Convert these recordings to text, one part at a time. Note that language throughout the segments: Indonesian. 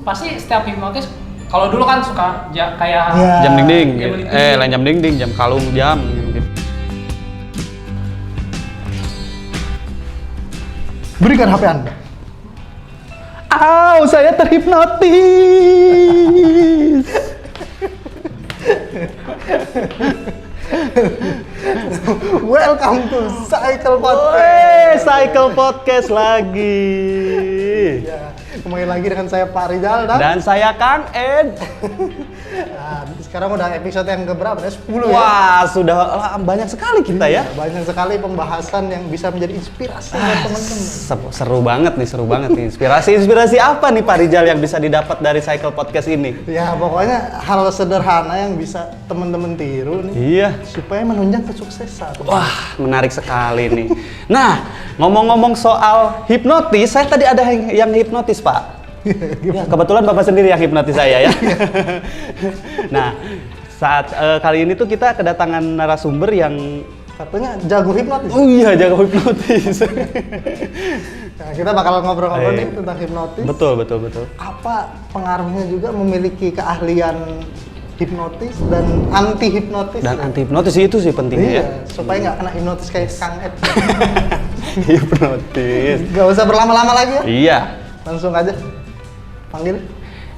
pasti setiap hipnotis kalau dulu kan suka kayak jam dinding, lain jam dinding, jam kalung, jam gitu. Berikan HP Anda. Saya terhipnotis. Welcome to Cycle Podcast. Cycle Podcast lagi. Ya, kembali lagi dengan saya Pak Rizal Dan saya Kang Ed. Nah, sekarang udah episode yang keberapa? 10 ya? Wah, sudah banyak sekali kita ya. Banyak sekali pembahasan yang bisa menjadi inspirasi buat teman-teman. Seru banget nih. Inspirasi apa nih Pak Rizal yang bisa didapat dari Cycle Podcast ini? Ya, pokoknya hal sederhana yang bisa teman-teman tiru nih. Iya. Supaya menunjang kesuksesan. Wah, menarik sekali nih. Nah, ngomong-ngomong soal hipnotis, saya tadi ada yang hipnotis, Pak. Ya, kebetulan Bapak sendiri yang hipnotis saya ya. Nah, saat kali ini tuh kita kedatangan narasumber yang katanya jago hipnotis. Oh iya, jago hipnotis. Nah, kita bakal ngobrol-ngobrol nih tentang hipnotis. Betul. Apa pengaruhnya juga memiliki keahlian hipnotis dan anti hipnotis. Dan anti hipnotis itu sih pentingnya ya. Supaya nggak kena hipnotis kayak Kang Ed. Hipnotis. Gak usah berlama-lama lagi ya. Iya. Langsung aja. Panggil.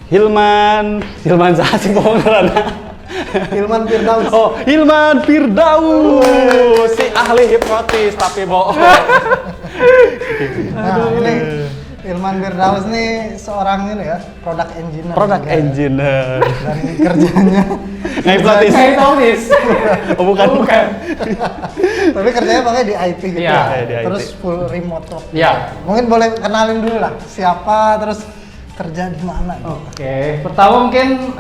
Hilman Sasi pokoknya. Hilman Firdaus. Oh, Hilman Firdaus. Si ahli hipnotis tapi bohong. Nah, ini Hilman Firdaus nih seorang ini ya, product engineer. Dan kerjanya hipnotis. Oh, bukan. Tapi kerjanya pakai di IT gitu. Iya, di IT. Terus full remote work. Iya. Mungkin boleh kenalin dulu lah siapa, terus kerja di mana. Oke, pertama mungkin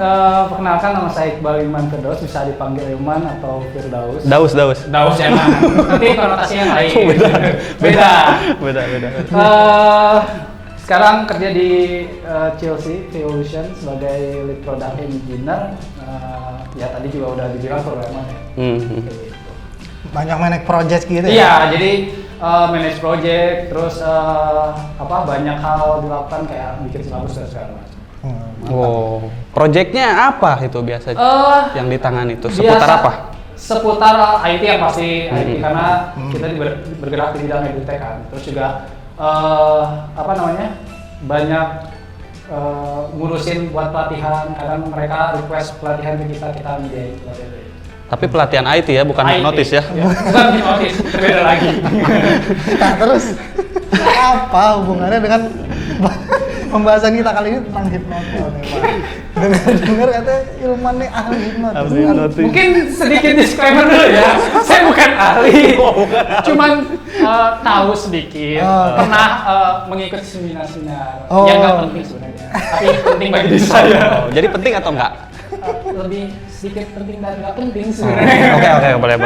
perkenalkan nama saya Iqbal Hilman Firdaus, bisa dipanggil Hilman atau Firdaus. Daus ya nah. Nanti konotasinya lain. Beda. Sekarang kerja di Chelsea Evolution sebagai lead product engineer. Ya tadi juga udah dibilang programmer ya. Banyak manage project gitu ya? Iya, jadi manage project, terus banyak hal dilakukan kayak bikin silabus dan segala macam. Oh, projectnya apa itu biasanya yang ditangani itu? Seputar apa? Seputar IT ya pasti, IT karena kita bergerak di bidang edutech kan. Terus juga banyak ngurusin buat pelatihan, kadang mereka request pelatihan ke kita mediain pelatihan. Tapi pelatihan IT ya, bukan hipnotis ya? Bukan hipnotis, berbeda lagi. Nah, terus apa hubungannya dengan pembahasan kita kali ini tentang hipnotis nih, Pak? Dengar katanya Hilman nih ahli hipnotis. Mungkin sedikit disclaimer dulu ya, saya bukan ahli. Cuman tahu sedikit, pernah mengikuti seminar-seminar yang nggak penting sebenarnya, tapi penting bagi diri saya. Jadi penting atau enggak? Lebih sedikit penting dan nggak penting sebenarnya. Oke, boleh.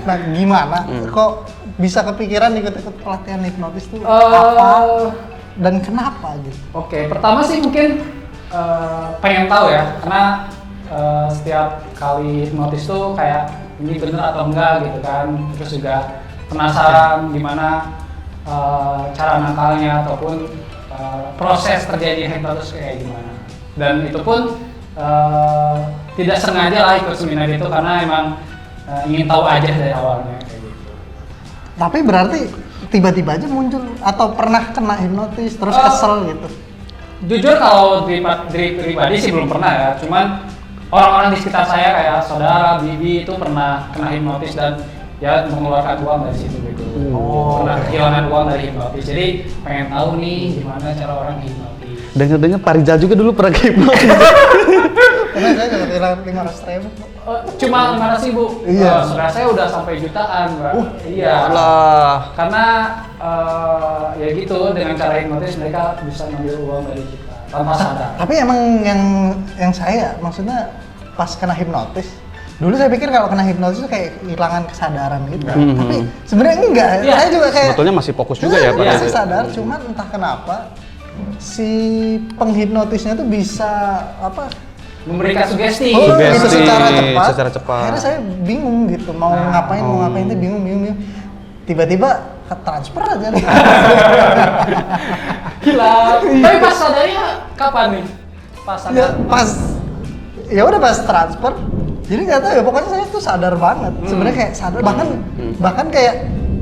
Nah, gimana? Kok bisa kepikiran ikut-ikut pelatihan hipnotis tuh apa dan kenapa gitu? Oke, pertama sih mungkin pengen tahu ya, karena setiap kali hipnotis tuh kayak ini bener atau enggak gitu kan. Terus juga penasaran gimana cara nakalnya ataupun proses terjadi hipnotis kayak gimana. Dan itu pun tidak sengaja lah ikut seminar itu karena emang ingin tahu aja dari awalnya kayak gitu. Tapi berarti tiba-tiba aja muncul atau pernah kena hipnotis terus kesel gitu? Jujur kalau diri pribadi sih belum pernah ya, cuman orang-orang di sekitar saya kayak saudara, bibi itu pernah kena hipnotis dan ya mengeluarkan uang dari situ gitu. Pernah kehilangan uang dari hipnotis, jadi pengen tahu nih gimana cara orang hipnotis. Dengar-dengar Pak Rizal juga dulu pernah hipnotis. Karena saya juga kehilangan 500.000. Cuma 500.000. Iya. Saudara saya udah sampai jutaan, Mbak. Iya. Allah. Karena ya gitu, dengan cara hipnotis mereka bisa ngambil uang dari kita tanpa sadar. Tapi emang yang saya maksudnya pas kena hipnotis, dulu saya pikir kalau kena hipnotis itu kayak kehilangan kesadaran gitu. Tapi sebenarnya enggak. Iya. Saya juga kayak Sebetulnya masih fokus juga ya Pak. Iya. masih sadar, cuman entah kenapa si penghipnotisnya tuh bisa Memberikan sugesti. itu secara cepat. Akhirnya saya bingung gitu, mau ngapain tuh bingung. Tiba-tiba ke transfer aja nih. Gila. Tapi pas sadarnya kapan nih? Pas Ya ada pas, ya udah pas transfer. Jadi nggak tahu ya, pokoknya saya tuh sadar banget. Sebenarnya kayak sadar, bahkan kayak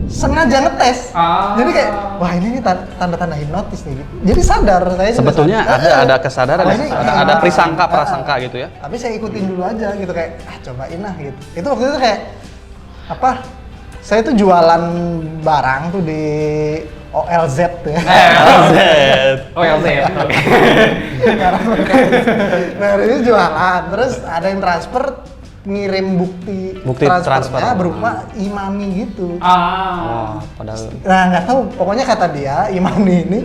sengaja ngetes. Jadi kayak, wah ini nih tanda-tanda hipnotis nih. Jadi sadar saya. Sebetulnya ada kesadaran, wah, ya? ini, ada prasangka gitu ya. Tapi saya ikutin dulu aja gitu kayak, cobain lah gitu. Itu waktu itu kayak apa? Saya tuh jualan barang tuh di OLZ tuh ya. Oh ya, oke. Nah, ini jualan, terus ada yang transfer ngirim bukti transfer berupa e-money gitu. Oh, padahal Nah nggak tahu, pokoknya kata dia e-money ini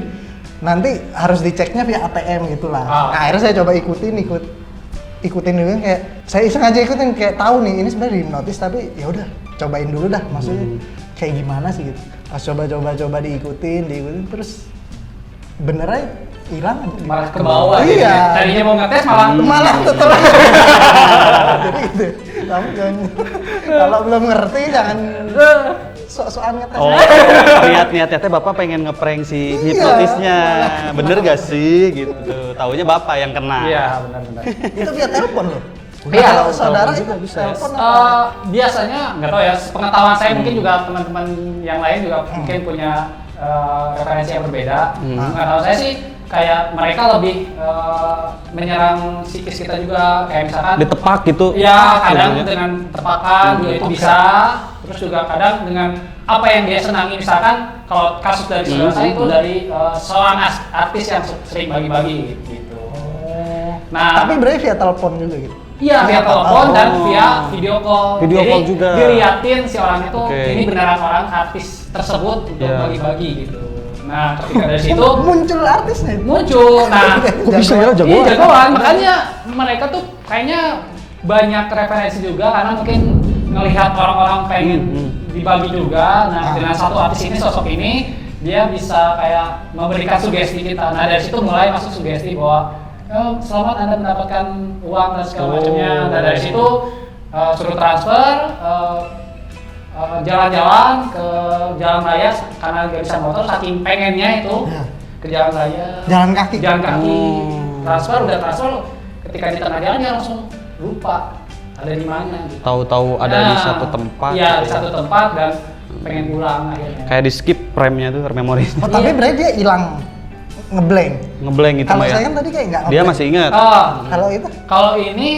nanti harus diceknya via ATM gitulah. Nah, akhirnya saya coba ikutin dulu kayak saya iseng aja ikutin kayak tahu nih ini sebenarnya hipnotis tapi ya udah cobain dulu dah maksudnya kayak gimana sih gitu. Pas coba diikutin terus bener aja hilang aja gitu. Malah ke bawah. Iya. Tadinya mau ngetes malah tetap. Jadi gitu. Kamu jangan kalau belum ngerti jangan sok-sokan ngetes. oh, niatnya teh Bapak pengen ngeprank si Iya. hipnotisnya. Bener gak sih gitu. Taunya Bapak yang kena. Iya, benar-benar. Itu via telepon loh. Iya, Kalau saudara juga itu bisa. telepon apa? Biasanya nggak tahu ya, pengetahuan saya mungkin juga teman-teman yang lain juga mungkin punya referensi yang berbeda. Pengetahuan saya sih kayak mereka lebih menyerang psikis kita juga, kayak misalkan Ditepak gitu. ya kadang Sebenarnya. dengan tepakan juga itu bisa, terus juga kadang dengan apa yang dia senangi, misalkan kalau kasus dari saudara saya itu dari seorang artis yang sering bagi-bagi gitu. Nah, Tapi berarti via telepon juga gitu. iya, via telepon dan via video call. Video Jadi, call juga. diliatin si orang itu, Oke. ini beneran orang artis tersebut untuk Iya. bagi-bagi gitu. Nah, ketika dari situ Muncul artisnya itu. muncul. Nah, Kok bisa ya iya jagoan? jagoan. Makanya mereka tuh kayaknya banyak referensi juga karena mungkin ngelihat orang-orang pengen dibagi juga. Nah, dengan satu artis ini, sosok ini, dia bisa kayak memberikan sugesti kita. Nah, dari situ mulai masuk sugesti bahwa selamat Anda mendapatkan uang dan segala macamnya. Nah, dari situ suruh transfer, jalan-jalan ke jalan raya karena nggak bisa motor, saking pengennya itu ke jalan raya. Jalan kaki. Transfer, udah transfer, ketika di tengah jalan dia langsung lupa ada di mana. Gitu. Tahu-tahu ada di satu tempat. Iya, di satu tempat dan pengen pulang akhirnya. Kayak di skip frame-nya tuh, memori. Oh, tapi berarti dia hilang ngeblank. Ngeblank gitu Kalau Mbak ya. saya kan tadi kayak nggak Dia ngeblank. masih ingat. Kalau itu Kalau ini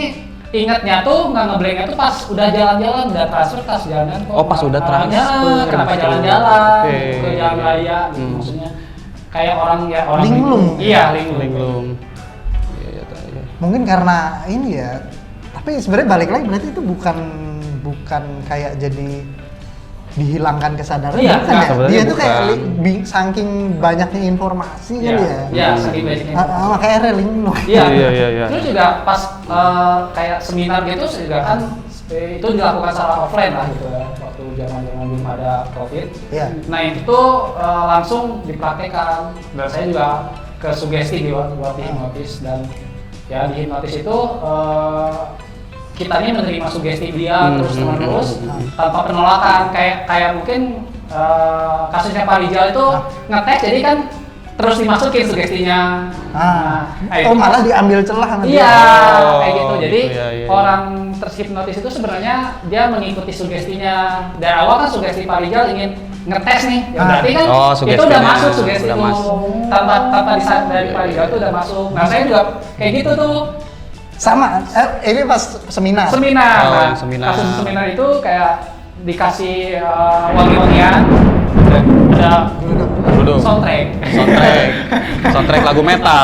ingatnya tuh nggak ngeblanknya tuh pas udah jalan-jalan, udah transfer pas jalan kok. Oh, pas udah Arahnya, transfer. kenapa jalan-jalan Oke. ke jalan raya gitu, maksudnya kayak orang Linglung. Iya, linglung. Linglung. Iya, iya. mungkin karena ini ya. Tapi sebenarnya balik lagi berarti itu bukan kayak jadi dihilangkan kesadaran. Iya, bukan ya? sebenarnya Dia tuh kayak bukan. saking banyaknya informasi kan ya. Iya, saking banyaknya. Makanya linglung. Iya. Iya. Terus juga pas kayak seminar gitu juga kan itu dilakukan secara offline lah gitu ya, waktu zaman-zaman belum ada COVID. Iya. Nah itu langsung dipraktekkan. Dan saya juga ke sugesti buat hipnotis, dan ya di hipnotis itu kitanya menerima sugesti dia terus tanpa penolakan, kayak mungkin kasusnya Pak Rijal itu ngetes, jadi kan terus dimasukin sugestinya. Oh malah diambil celah sama dia. Iya, Oh, kayak gitu. Jadi gitu ya, iya. orang terhipnotis itu sebenarnya dia mengikuti sugestinya. Dari awal kan sugesti Pak Rijal ingin ngetes nih, ya berarti kan itu sugestinya udah masuk sugesti udah itu. masuk. Tanpa disaat dari Pak Rijal itu udah masuk. Nah saya juga kayak gitu tuh. Sama, ini pas seminar. Seminar. Oh, Nah, seminar. kasus seminar itu kayak dikasih wangi-wangian, ada Duduk. Soundtrack lagu metal.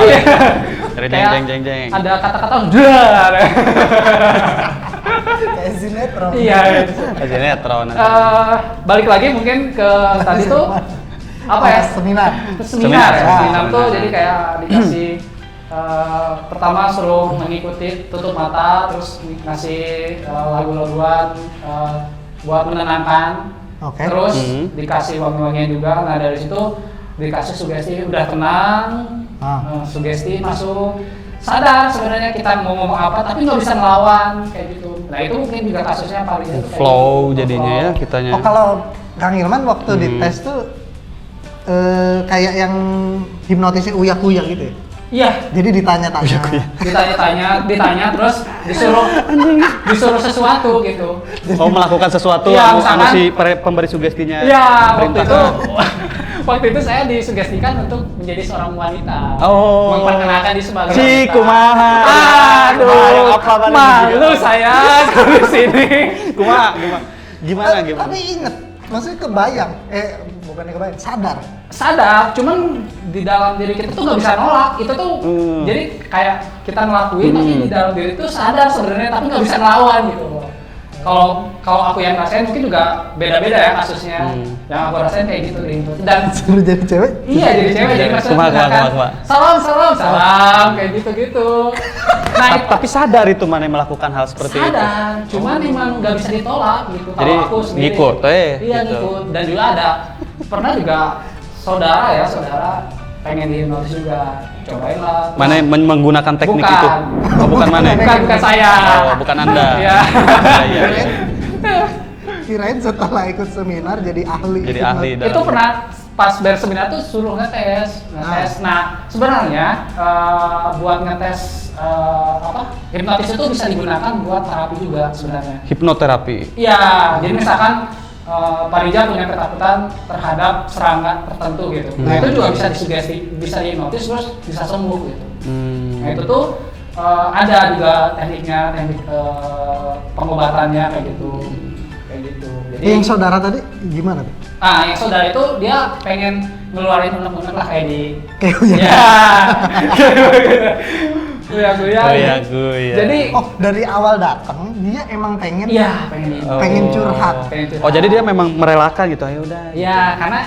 Dari Kayak jeng. ada kata-kata dar. Kayak sinetron. Iya. Sinetron. Balik lagi mungkin ke tadi tuh apa ya? Seminar. Seminar ya. Seminar. Seminar tuh Seminar. jadi kayak dikasih pertama suruh mengikuti, tutup mata, terus ngasih lagu-laguan buat menenangkan. Oke. Terus dikasih wangi-wangian juga. Nah dari situ dikasih sugesti, udah tenang, sugesti masuk, sadar sebenarnya kita mau ngomong apa tapi nggak bisa ngelawan kayak gitu. Nah itu mungkin juga kasusnya paling Flow jadinya ya kitanya. Oh kalau Kang Ilman waktu dites tuh kayak yang hipnotisnya uyak-uyak gitu ya? Iya. Jadi ditanya-tanya. Ditanya terus disuruh sesuatu gitu. Oh, melakukan sesuatu Iya, anu misalkan- si pemberi sugestinya. Iya, waktu perintah. waktu itu saya disugestikan untuk menjadi seorang wanita. Oh. Memperkenalkan diri sebagai Si wanita. kumaha. Aduh, Apa balik malu juga? saya di sini. Gimana? Tapi inget, maksudnya kebayang, bukannya kebayang, Sadar, cuman di dalam diri kita tuh nggak bisa nolak. Itu tuh jadi kayak kita ngelakuin tapi di dalam diri tuh sadar sebenarnya tapi nggak bisa ngelawan gitu. Kalau aku yang rasain mungkin juga beda-beda ya kasusnya. Yang aku rasain kayak gitu gitu. Dan Suruh jadi cewek? iya jadi cewek jadi maksudnya Kumaha. salam kayak gitu. Nah, Tapi sadar itu mana yang melakukan hal seperti itu. sadar, cuman emang nggak bisa ditolak gitu. Jadi, Kalau aku sendiri ngikut, iya gitu. ngikut. Dan juga pernah juga saudara pengen dihipnotis juga, cobain lah. Mana yang menggunakan teknik Bukan. itu? Oh, bukan mana? Bukan saya. Oh, bukan Anda. Iya. Iya. Kirain setelah ikut seminar jadi ahli. Jadi ahli. Itu pernah pas berseminar tuh suruh ngetes. Nah, sebenarnya buat ngetes hipnotis itu bisa digunakan buat terapi juga sebenarnya. Hipnoterapi. Iya, jadi misalkan Pak Rijal punya ketakutan terhadap serangga tertentu gitu. Nah, itu juga bisa disugesti, bisa dihipnotis terus bisa sembuh gitu. Nah, itu tuh ada juga tekniknya, teknik pengobatannya kayak gitu. Jadi Yang saudara tadi gimana tuh? yang saudara itu dia pengen ngeluarin unek-unek lah kayak di Kayak Uya. Guya. Jadi Dari awal datang dia emang pengen pengen pengen curhat. Oh, jadi dia memang merelakan gitu. Ayo udah. Ya, karena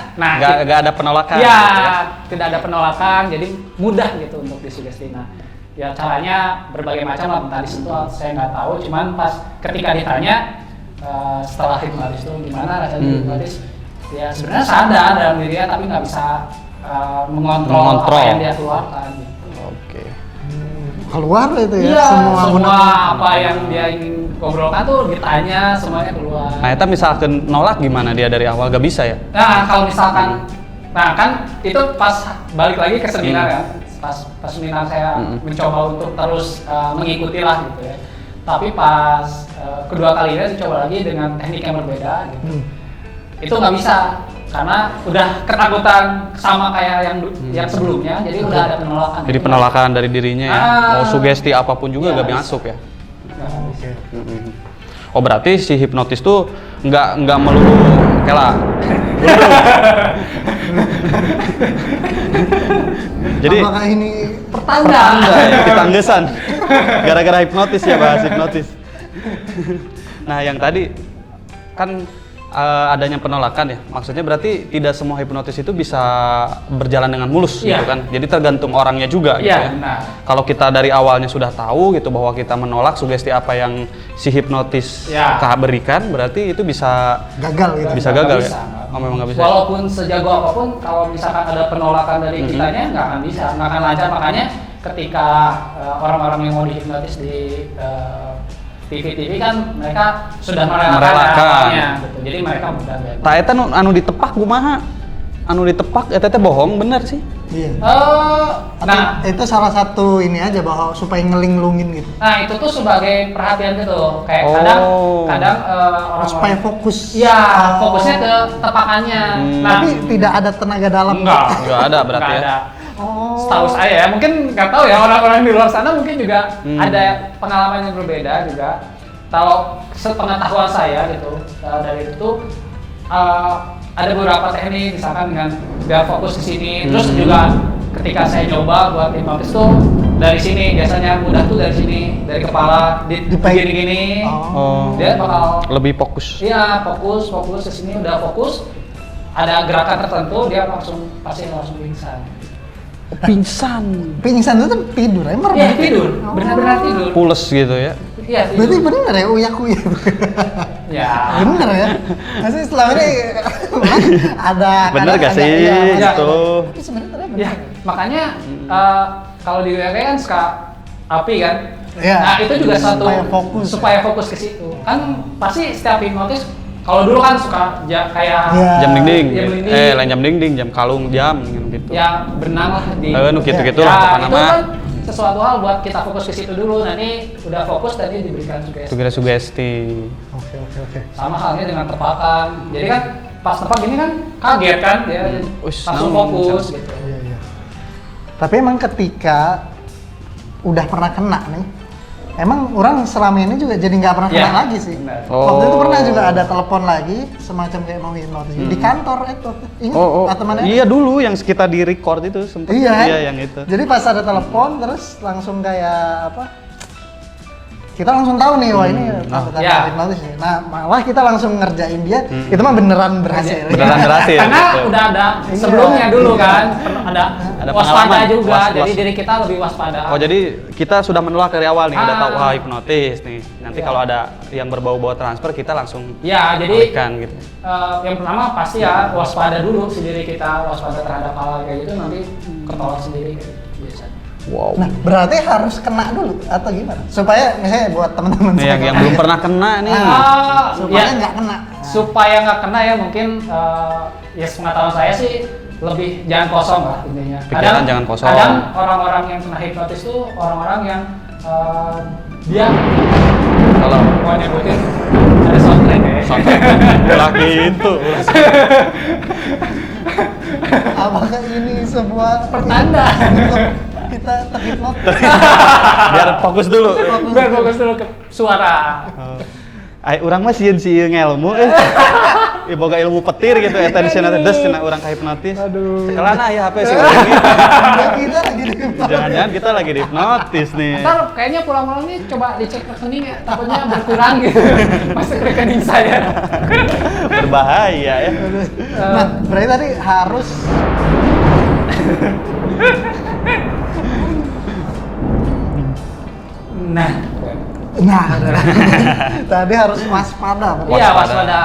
Nggak ada penolakan. ya, gitu ya. tidak ada penolakan, jadi mudah gitu untuk disugesti. Nah, ya caranya berbagai macam lah, entah disentuh saya nggak tahu, cuman pas ketika ditanya setelah hipnotis itu gimana rasanya hipnotis, ya sebenarnya sadar dalam dirinya tapi nggak bisa mengontrol apa yang dia keluarkan gitu. Oke. Keluar itu ya Iya, semua apa yang dia ingin ngobrolkan tuh ditanya, semuanya keluar. Nah, itu misalkan nolak gimana dia dari awal? Gak bisa ya? Nah, kalau misalkan, nah kan itu pas balik lagi ke seminar ya, pas seminar saya mencoba untuk terus mengikuti lah gitu ya. Tapi pas kedua kalinya dicoba lagi dengan teknik yang berbeda gitu. Itu nggak bisa karena udah ketakutan sama kayak yang sebelumnya, jadi udah ada penolakan. Jadi penolakan dari dirinya ya. Mau sugesti apapun juga Iya, gak bisa. masuk ya. Nggak bisa. Oh, berarti si hipnotis tuh nggak melulu kela. Jadi apakah ini Pertanda. ya, ketanggesan. Gara-gara hipnotis ya, bahas hipnotis. Nah, yang tadi kan adanya penolakan ya. Maksudnya berarti tidak semua hipnotis itu bisa berjalan dengan mulus Iya. gitu kan. Jadi tergantung orangnya juga gitu Iya, ya. benar. Kalau kita dari awalnya sudah tahu gitu bahwa kita menolak sugesti apa yang si hipnotis Ya. berikan, berarti itu bisa gagal gitu? Bisa Nggak gagal bisa, ya? nggak Oh, memang nggak bisa. Walaupun sejago apapun, kalau misalkan ada penolakan dari kitanya, nggak akan bisa, nggak akan lancar. Makanya ketika orang-orang yang mau dihipnotis di TV-TV kan mereka sudah merelakan awalnya, gitu. Jadi mereka mudah banget. Tak eta anu ditepak kumaha? Anu ditepak eta teh bohong bener sih. Iya. Nah, itu salah satu ini aja bahwa supaya ngelinglungin gitu. nah itu tuh sebagai perhatian gitu. Kayak Oh. kadang orang Supaya fokus. Iya, fokusnya ke tepakannya. Nah, Tapi tidak ada tenaga dalam. Nggak ada berarti nggak ya? ada. Oh. Setahu saya ya, mungkin nggak tahu ya orang-orang di luar sana mungkin juga ada pengalaman yang berbeda juga. Kalau sepengetahuan saya gitu dari itu ada beberapa teknik, misalkan dengan dia fokus ke sini, terus juga ketika saya coba buat hipnotis tuh dari sini biasanya mudah tuh dari sini, dari kepala gini-gini, Oh. dia bakal Lebih fokus. iya fokus ke sini, udah fokus ada gerakan tertentu dia pasti langsung pingsan. Pingsan. Pingsan itu tuh tidur, emang Iya tidur, benar-benar tidur. Pules gitu ya. Iya Berarti tidur. bener ya uyak-uyak? Ya. Bener ya? Maksudnya selama ini ada Bener kadang gak sih? iya, Gitu. Tapi sebenarnya bener. Ya, makanya kalau di WK kan suka api kan. Iya. Nah, itu juga satu Supaya fokus. supaya fokus ke situ. Kan pasti setiap hipnotis Kalau dulu kan suka kayak Iya. Jam dinding. Jam dinding. Lain jam dinding, jam kalung, jam gitu. ya benang lah di Gitu-gitu ya, lah itu pokoknya mah. kan sesuatu hal buat kita fokus ke situ dulu. Nanti udah fokus tadi diberikan Sugesti. Oke. sama halnya dengan tepakan. Jadi kan pas tepak gini kan kaget kan ya, Ush, langsung nang, fokus gitu. Iya. Tapi emang ketika udah pernah kena nih, emang orang selama ini juga jadi nggak pernah kena Iya, lagi sih. benar. Waktu itu Oh. pernah juga ada telepon lagi, semacam kayak mau hipnotis di kantor itu. Ingat? Oh. Atau mana? Iya dulu yang kita di record itu sempet. Iya, kan? Iya yang itu. Jadi pas ada telepon terus langsung kayak apa? Kita langsung tahu nih, wah ini tanda-tanda Ya. hipnotis nih. Nah, malah kita langsung ngerjain dia, itu mah beneran berhasil. Beneran berhasil. Karena gitu. udah ada Iya, sebelumnya dulu iya. kan, ada waspada pengalaman. juga. Was- Jadi was- diri kita lebih waspada. Oh jadi kita sudah menolak dari awal nih, udah tahu Ah. hipnotis nih. Nanti Iya. kalau ada yang berbau-bau transfer kita langsung Ya, jadi alihkan gitu. yang pertama pasti ya waspada dulu si diri kita, waspada terhadap hal kayak gitu, nanti ketolak sendiri gitu, biasanya. Wow. Nah, berarti harus kena dulu atau gimana? Supaya misalnya buat teman-teman Nih, yang belum pernah kena nih. supaya Ya, nggak kena. supaya nggak kena ya mungkin ya sepengetahuan saya sih lebih jangan kosong lah intinya. Pikiran jangan kosong. Kadang orang-orang yang kena hipnotis tuh orang-orang yang dia Kalau mau nyebutin ada soundtrack ya. ulah gitu. Apakah ini sebuah Pertanda. kita terhipnotis? Biar fokus dulu. Biar fokus dulu ke suara. Ay, orang mah sieun ngelmu boga ilmu petir gitu, attention atau des cenah urang ka hipnotis. Aduh. Sekelan aya HP sih. Kita lagi di Jangan-jangan kita lagi di hipnotis nih. Ntar kayaknya pulang-pulang nih coba dicek rekening ya, takutnya berkurang gitu. Masuk rekening saya. Berbahaya ya. Nah, berarti tadi harus Nah, tadi harus waspada. iya waspada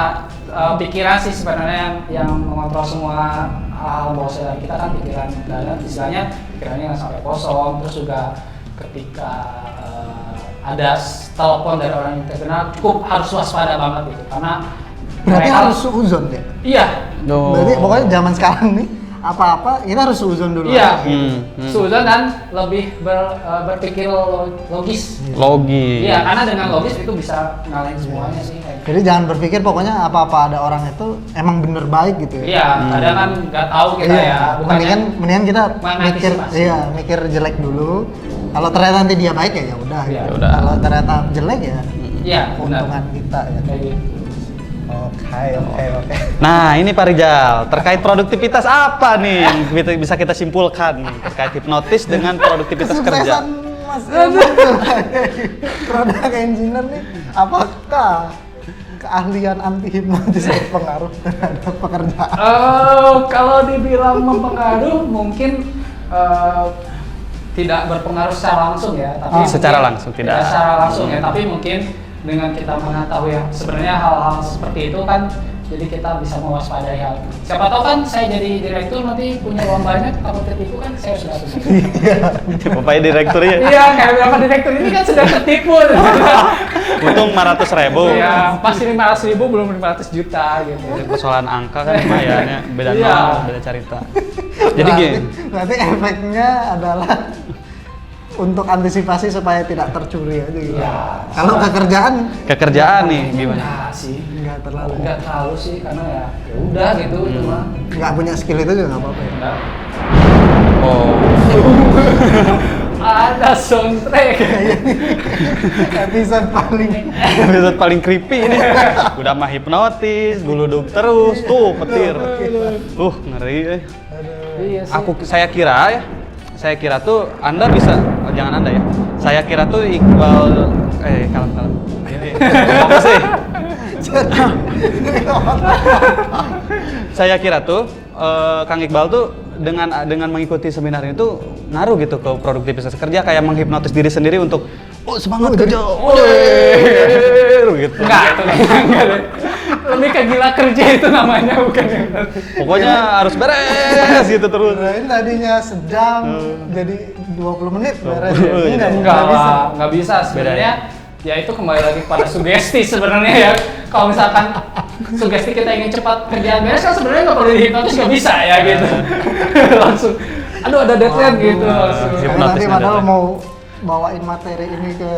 pikiran sih sebenarnya yang mengontrol semua hal bawah sadar kita kan pikiran, dan istilahnya pikirannya nggak sampai kosong. Terus juga ketika ada telepon dari orang yang terkenal cukup harus waspada banget gitu, karena Berarti mereka- harus suuzon ya. iya Berarti pokoknya zaman sekarang nih apa-apa kita harus suuzon dulu. iya Hmm. suuzon dan lebih berpikir logis. Logi. Iya, karena dengan logis itu bisa ngalahin semuanya sih. Jadi jangan berpikir pokoknya apa-apa ada orang itu emang bener baik gitu ya. Iya, kadang kan nggak tahu kita ya. Bukannya mendingan kita mikir, mengantisipasi. iya, mikir jelek dulu. Kalau ternyata nanti dia baik ya udah. Iya. gitu. Udah. Kalau ternyata jelek ya iya, benar. keuntungan kita ya. Kayak gitu. Oke. Nah, ini Pak Rijal, terkait produktivitas apa nih yang bisa kita simpulkan nih terkait hipnotis dengan produktivitas kerja? Kesuksesan Mas Eman sebagai produk engineer nih, apakah keahlian anti hipnotis berpengaruh terhadap pekerjaan? Kalau dibilang mempengaruh mungkin tidak berpengaruh secara langsung ya, tapi Secara mungkin- langsung, tidak. secara langsung ya, tapi mungkin dengan kita mengetahui yang sebenarnya hal-hal seperti itu kan, jadi kita bisa mewaspadai hal. Siapa tahu kan saya jadi direktur nanti punya uang banyak, takut tertipu kan saya sudah tertipu. Bapaknya direkturnya Iya, kayak beberapa direktur ini kan sudah tertipu. untung 500.000. Iya, pasti 500.000 belum 500 juta gitu. Persoalan angka kan lumayan ya, beda Iya. nol, beda cerita. Jadi gini, Berarti efeknya adalah untuk antisipasi supaya tidak tercuri aja gitu. Iya. Kalau kekerjaan kekerjaan nih gimana? Enggak sih. nggak terlalu, Enggak terlalu sih, karena ya udah gitu cuma. nggak punya skill itu juga nggak apa-apa ya. Enggak. Oh, Ada soundtrack. Episode paling episode paling creepy ini. Udah mah hipnotis, guluduk terus, tuh petir. Ngeri. Iya sih. Saya kira tuh Anda bisa, jangan Anda ya. Saya kira tuh Iqbal, kalem. Ini, fokus sih. Saya kira tuh Kang Iqbal tuh dengan mengikuti seminar itu ngaruh gitu ke produktivitas kerja, kayak menghipnotis diri sendiri untuk semangat kerja, gitu. Enggak, itu enggak deh. Lebih ke gila kerja itu namanya, bukan hipnotis. Pokoknya harus beres gitu terus. Kirain tadinya sejam jadi 20 menit beres. Enggak bisa sebenarnya. Ya itu kembali lagi pada sugesti sebenarnya ya. Kalau misalkan sugesti kita ingin cepat kerjaan beres kan sebenarnya nggak perlu dihipnotis nggak bisa ya gitu. Langsung, aduh ada deadline gitu langsung. Karena Hipnotis nanti nggak padahal ada. mau bawain materi ini ke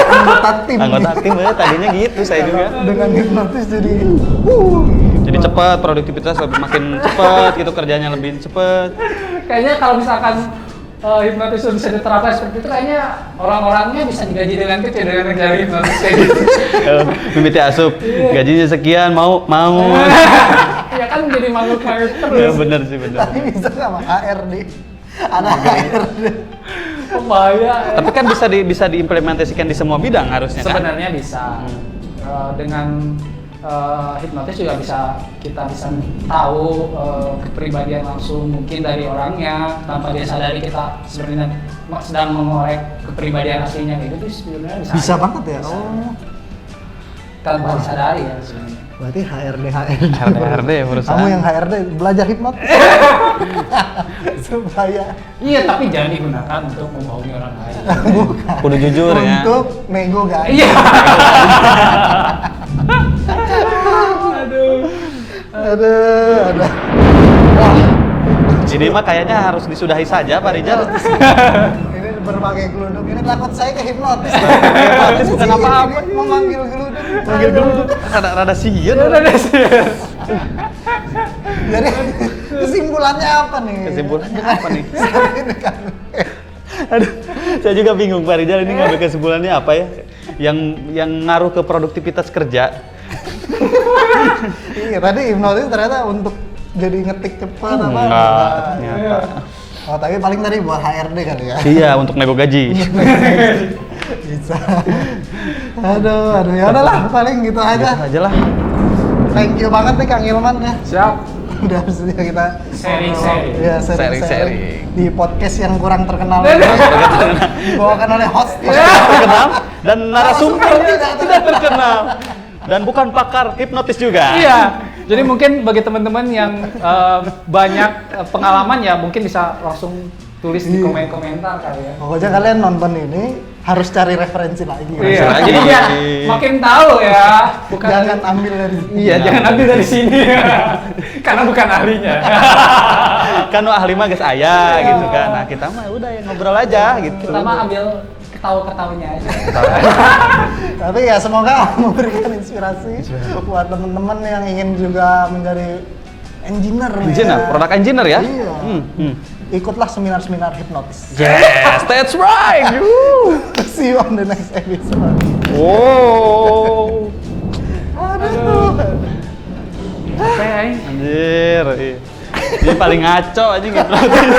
anggota tim. Anggota tim ya tadinya gitu saya juga. Dengan hipnotis jadi Jadi cepat, produktivitas lebih makin cepat gitu, kerjanya lebih cepat. Kayaknya kalau misalkan hipnotis itu bisa diterapkan seperti itu, kayaknya orang-orangnya bisa digaji dengan kecil dengan kerja hipnotis kayak gitu. Mimiti asup, gajinya sekian, mau. Ya kan jadi mangut-mangut Ya terus. benar sih benar. tapi bisa sama HRD. Ada HRD. Oh, bahaya. Tapi kan bisa diimplementasikan di semua bidang harusnya kan. Sebenarnya bisa. Dengan hipnotis juga kita bisa tahu kepribadian langsung mungkin dari orangnya tanpa dia sadari kita sebenarnya sedang mengorek kepribadian aslinya gitu tuh sebenarnya Bisa aja. banget ya. Bisa. Oh. Tanpa disadari ya sebenarnya. Berarti HRD. HRD perusahaan. Kamu yang HRD belajar hipnotis. Supaya Iya, tapi jangan digunakan untuk membohongi orang lain. bukan. Kudu jujur ya. Untuk nego guys. Iya. Aduh. Ada. Wah, Ini mah kayaknya harus disudahi saja Pak Rijal. ini berbagai geluduk. Ini takut saya ke hipnotis. Hipnotis bukan apa-apa. Ini memanggil geluduk. Panggil dulu rada sieun. Jadi kesimpulannya apa nih? Kesimpulannya apa nih? Ini kan. Aduh, saya juga bingung Pak Rijal ini ngambil kesimpulannya apa ya? Yang ngaruh ke produktivitas kerja. Iya, tadi hipnotis ternyata untuk jadi ngetik cepat apa? Enggak, ternyata. Oh, tapi paling tadi buat HRD kali ya. Iya, untuk nego gaji. Bisa. Aduh, ya udahlah, paling gitu aja. Aja lah. Thank you banget nih Kang Ilman ya. Siap. Udah bersedia kita Sharing-sharing. ya, sharing-sharing Sharing-sharing. di podcast yang kurang terkenal ini. Dibawakan oleh host. Terkenal dan narasumber Tidak tidak terkenal. Dan bukan pakar hipnotis juga. Iya. Jadi mungkin bagi teman-teman yang banyak pengalaman ya mungkin bisa langsung tulis di komen-komentar kali ya. Pokoknya kalian nonton ini harus cari referensi lagi. Iya. lagi. Jadi biar makin tahu ya. Bukan Jangan ambil dari sini. Iya, jangan ambil dari sini. Karena bukan ahlinya. Kan ahli mah geus aya gitu kan. Nah, kita mah udah ya ngobrol aja gitu. Kita mah ambil ketawa-ketawanya aja. Tapi ya semoga memberikan inspirasi buat teman-teman yang ingin juga menjadi engineer. nih Engineer, ya. produk engineer ya? Iya. Ikutlah seminar-seminar hipnotis. Yes, that's right. See you on the next episode. Wow. Aduh. Oke. Anjir. Ini paling ngaco aja hipnotis.